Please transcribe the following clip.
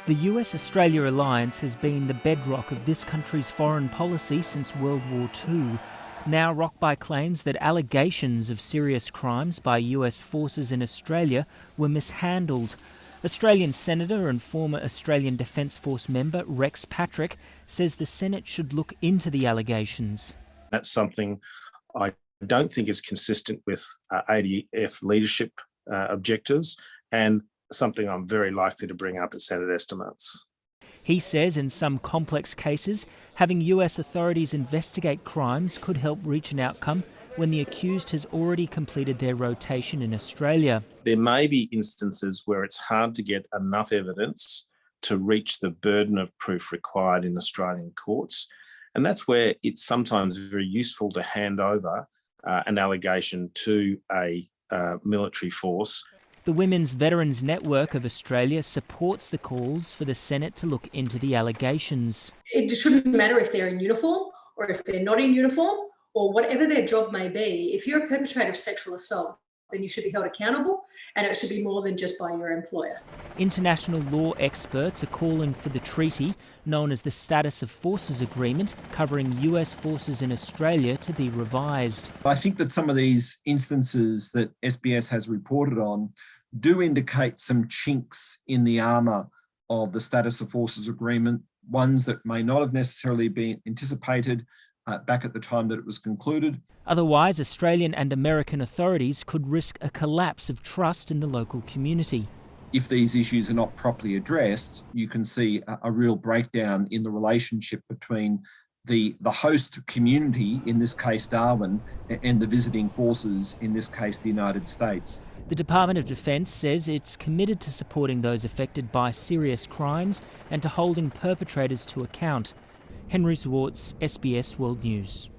The US-Australia alliance has been the bedrock of this country's foreign policy since World War II, now rocked by claims that allegations of serious crimes by US forces in Australia were mishandled. Australian Senator and former Australian Defence Force member Rex Patrick says the Senate should look into the allegations. That's something I don't think is consistent with ADF leadership objectives, and something I'm very likely to bring up at Senate estimates. He says in some complex cases, having US authorities investigate crimes could help reach an outcome when the accused has already completed their rotation in Australia. There may be instances where it's hard to get enough evidence to reach the burden of proof required in Australian courts, and that's where it's sometimes very useful to hand over an allegation to a military force. The Women's Veterans Network of Australia supports the calls for the Senate to look into the allegations. It shouldn't matter if they're in uniform or if they're not in uniform or whatever their job may be. If you're a perpetrator of sexual assault, then you should be held accountable, and it should be more than just by your employer. International law experts are calling for the treaty, known as the Status of Forces Agreement, covering US forces in Australia, to be revised. I think that some of these instances that SBS has reported on do indicate some chinks in the armour of the Status of Forces Agreement, ones that may not have necessarily been anticipated back at the time that it was concluded. Otherwise, Australian and American authorities could risk a collapse of trust in the local community. If these issues are not properly addressed, you can see a real breakdown in the relationship between the host community, in this case Darwin, and the visiting forces, in this case the United States. The Department of Defence says it's committed to supporting those affected by serious crimes and to holding perpetrators to account. Henry Zwartz, SBS World News.